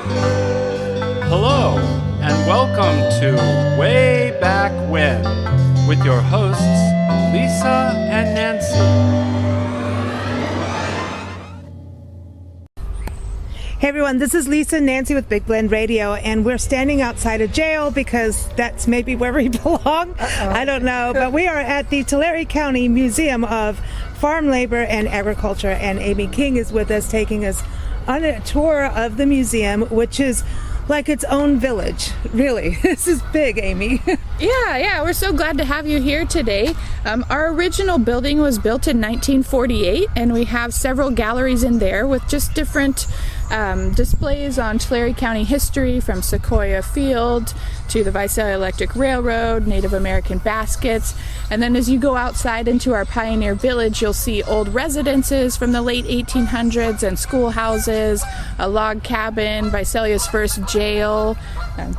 Hello, and welcome to Way Back When with your hosts, Lisa and Nancy. Hey everyone, this is Lisa and Nancy with Big Blend Radio, and we're standing outside a jail because that's maybe where we belong. I don't know, but we are at the Tulare-County-Museum of Farm Labor and Agriculture, and Amy King is with us, taking us on a tour of the museum, which is like its own village. Really, this is big, Amy. Yeah, we're so glad to have you here today. Our original building was built in 1948, and we have several galleries in there with just different displays on Tulare County history, from Sequoia Field to the Visalia Electric Railroad, Native American baskets. And then as you go outside into our Pioneer Village, you'll see old residences from the late 1800s and schoolhouses, a log cabin, Visalia's first jail,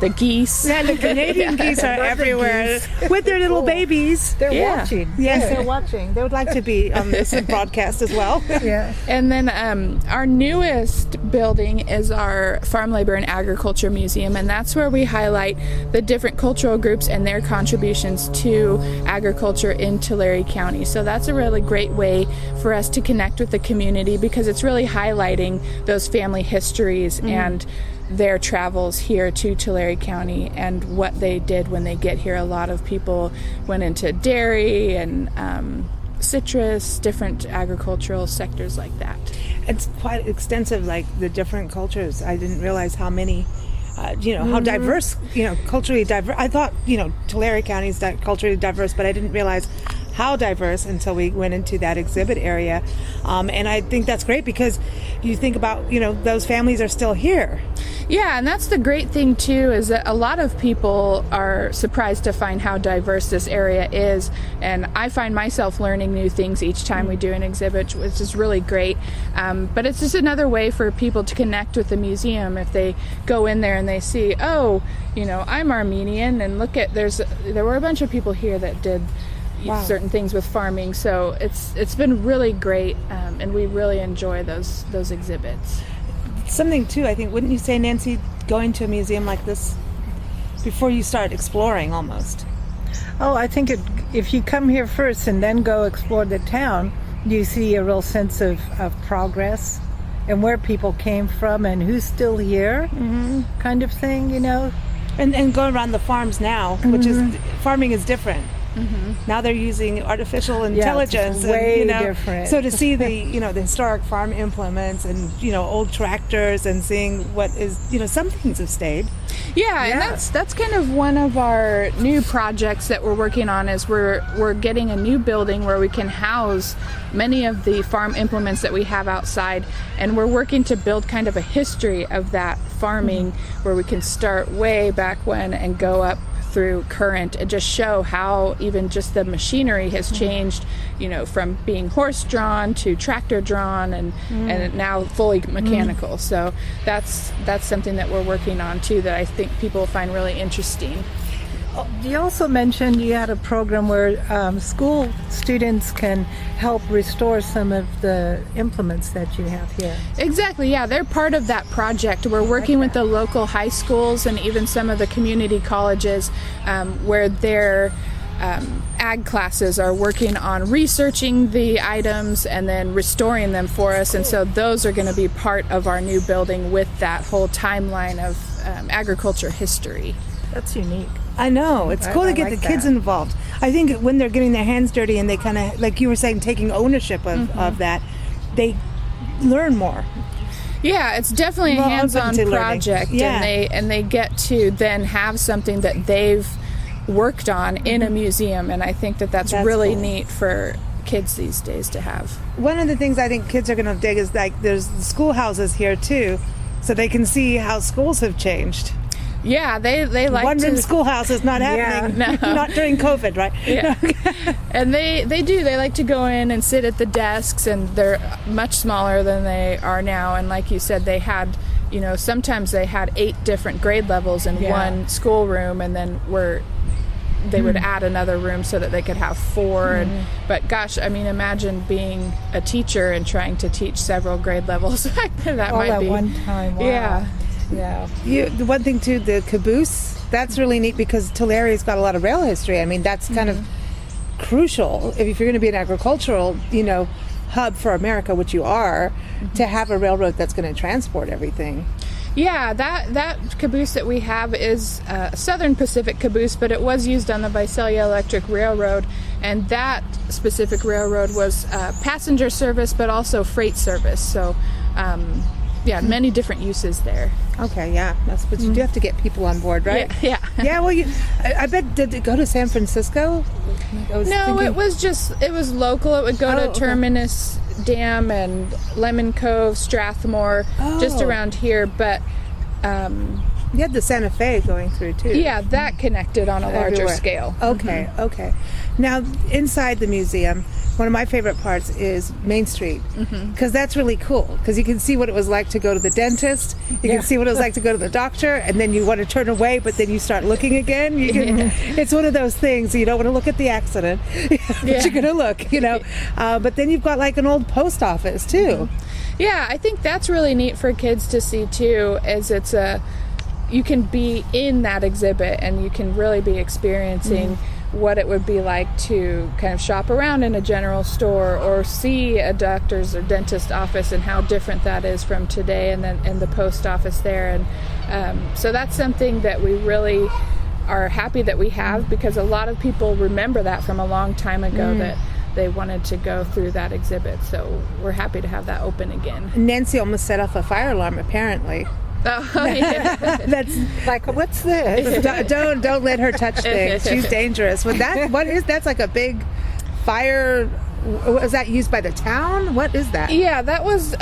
the geese. Yeah, the Canadian geese are everywhere with their little babies. They're watching. Yes, they're watching. They would like to be on this broadcast as well. Yeah. And then our newest building is our Farm Labor and Agriculture Museum, and that's where we highlight the different cultural groups and their contributions to agriculture in Tulare County. So that's a really great way for us to connect with the community, because it's really highlighting those family histories and their travels here to Tulare County and what they did when they get here. A lot of people went into dairy and citrus, different agricultural sectors like that. It's quite extensive, like the different cultures. I didn't realize how many, how diverse, culturally diverse. I thought, Tulare County is culturally diverse, but I didn't realize how diverse until we went into that exhibit area. And I think that's great, because you think about, those families are still here. Yeah, and that's the great thing too, is that a lot of people are surprised to find how diverse this area is, and I find myself learning new things each time we do an exhibit, which is really great. But it's just another way for people to connect with the museum if they go in there and they see, I'm Armenian, and look at there were a bunch of people here that did certain things with farming. So it's been really great, and we really enjoy those exhibits. Something too, I think, wouldn't you say, Nancy, going to a museum like this before you start exploring almost? Oh, I think if you come here first and then go explore the town, you see a real sense of progress and where people came from and who's still here, kind of thing, And go around the farms now, which is, farming is different. Now they're using artificial intelligence, it's way and different. So to see the the historic farm implements and old tractors, and seeing what is some things have stayed. Yeah, and that's kind of one of our new projects that we're working on, is we're getting a new building where we can house many of the farm implements that we have outside, and we're working to build kind of a history of that farming, where we can start way back when and go up through current and just show how even just the machinery has changed, from being horse drawn to tractor drawn and now fully mechanical. So that's something that we're working on too, that I think people find really interesting. You also mentioned you had a program where school students can help restore some of the implements that you have here. Exactly, yeah. They're part of that project. We're working with the local high schools and even some of the community colleges, where their ag classes are working on researching the items and then restoring them for us. And so those are going to be part of our new building with that whole timeline of agriculture history. That's unique. I know. It's cool to get the kids involved. I think when they're getting their hands dirty and they kind of, like you were saying, taking ownership of that, they learn more. Yeah, it's definitely a hands-on project, and they get to then have something that they've worked on in a museum, and I think that's really cool. Neat for kids these days to have. One of the things I think kids are going to dig is, like, there's schoolhouses here too, so they can see how schools have changed. Yeah, they like one-room schoolhouse is not happening. No. Not during COVID, right? Yeah. And they do. They like to go in and sit at the desks, and they're much smaller than they are now. And like you said, they had, sometimes they had 8 different grade levels in one schoolroom, and then they would add another room so that they could have 4. But gosh, I mean, imagine being a teacher and trying to teach several grade levels. That all might at be one time. Wow. Yeah. Yeah. The one thing too, the caboose, that's really neat because Tulare's got a lot of rail history. I mean, that's kind of crucial if you're going to be an agricultural, hub for America, which you are, to have a railroad that's going to transport everything. Yeah, that caboose that we have is a Southern Pacific caboose, but it was used on the Visalia Electric Railroad, and that specific railroad was passenger service, but also freight service. So, many different uses there. Okay, yeah, but you do have to get people on board, right? Yeah. Yeah, well, I bet, did it go to San Francisco? It was local. It would go to Terminus Dam and Lemon Cove, Strathmore, just around here, but you had the Santa Fe going through too. Yeah, that connected on a larger scale. Okay, okay. Now, inside the museum, one of my favorite parts is Main Street, because that's really cool, because you can see what it was like to go to the dentist, you can see what it was like to go to the doctor, and then you want to turn away, but then you start looking again. It's one of those things, you don't want to look at the accident, but you're going to look, but then you've got like an old post office too. Yeah, I think that's really neat for kids to see too, as you can be in that exhibit and you can really be experiencing what it would be like to kind of shop around in a general store or see a doctor's or dentist office and how different that is from today, and then in the post office there. And so that's something that we really are happy that we have, because a lot of people remember that from a long time ago that they wanted to go through that exhibit. So we're happy to have that open again. Nancy almost set off a fire alarm, apparently. Oh, yeah. That's like, what's this? Don't let her touch things. She's dangerous. That's like a big fire. Was that used by the town? What is that? Yeah, that was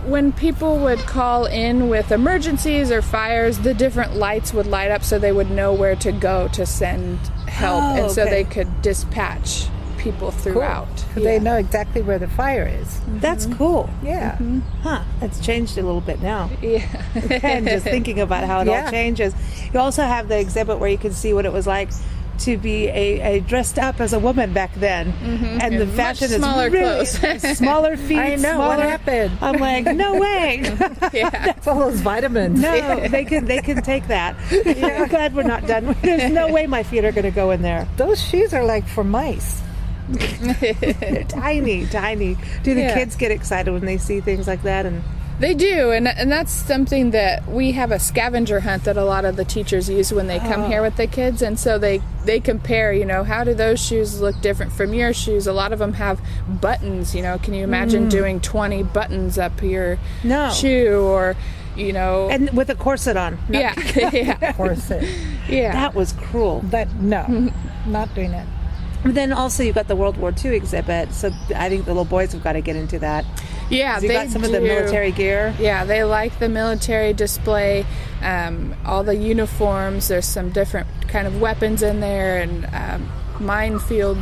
when people would call in with emergencies or fires, the different lights would light up so they would know where to go to send help, so they could dispatch people throughout. Cool. They know exactly where the fire is. That's cool. Yeah. It's changed a little bit now. Yeah. And just thinking about how it all changes. You also have the exhibit where you can see what it was like to be a dressed up as a woman back then, and the fashion is smaller really clothes. Smaller feet. I know smaller. what happened. I'm like, no way. That's all those vitamins. No, they can take that. I'm glad we're not done. There's no way my feet are going to go in there. Those shoes are like for mice. They're tiny. Do the kids get excited when they see things like that? And they do, and that's something that we have a scavenger hunt that a lot of the teachers use when they come here with the kids, and so they compare, how do those shoes look different from your shoes? A lot of them have buttons, can you imagine doing 20 buttons up your shoe, or and with a corset on. Corset. Yeah. That was cruel. But no, not doing it. But then also you've got the World War II exhibit, so I think the little boys have got to get into that. Yeah, they got some of the military gear. Yeah, they like the military display, all the uniforms. There's some different kind of weapons in there, and minefield,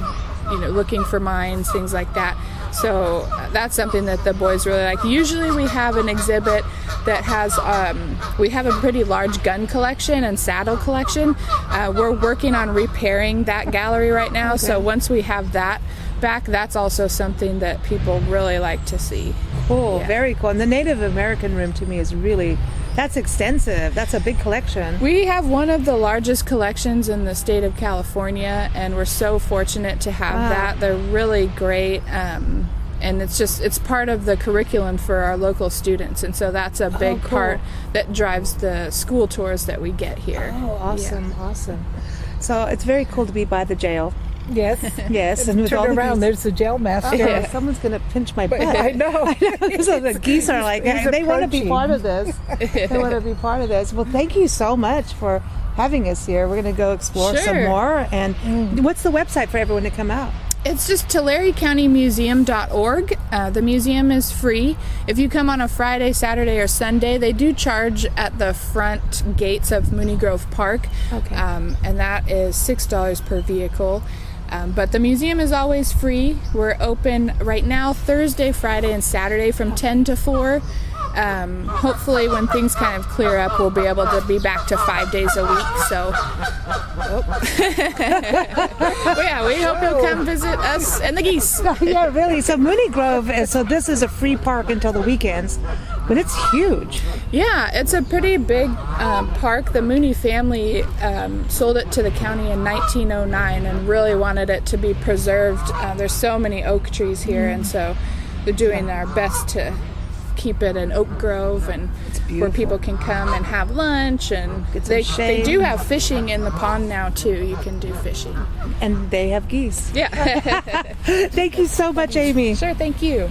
looking for mines, things like that. So that's something that the boys really like. Usually we have an exhibit that has, we have a pretty large gun collection and saddle collection. We're working on repairing that gallery right now. So once we have that back, that's also something that people really like to see. Cool, very cool. And the Native American room to me is really, that's extensive. That's a big collection. We have one of the largest collections in the state of California, and we're so fortunate to have that. They're really great. And it's part of the curriculum for our local students, and so that's a big part that drives the school tours that we get here. Oh, awesome. So it's very cool to be by the jail. Yes. And with all turn the around, geese. there's the jail master. Someone's going to pinch my butt. I know. So the geese are like, they want to be part of this. Well, thank you so much for having us here. We're going to go explore some more. And what's the website for everyone to come out? It's just Tulare-County-Museum.org. The museum is free. If you come on a Friday, Saturday, or Sunday, they do charge at the front gates of Mooney Grove Park. Okay. And that is $6 per vehicle. But the museum is always free. We're open right now Thursday, Friday, and Saturday from 10 to 4. Hopefully when things kind of clear up, we'll be able to be back to 5 days a week. So we hope you'll come visit us and the geese. Yeah, really. So Mooney Grove, so this is a free park until the weekends, But it's huge. Yeah, it's a pretty big park. The Mooney family sold it to the county in 1909 and really wanted it to be preserved. There's so many oak trees here, and so we're doing our best to keep it an oak grove and where people can come and have lunch, and they do have fishing in the pond now too. You can do fishing. And they have geese. Yeah. Thank you so much, Amy. Sure, thank you.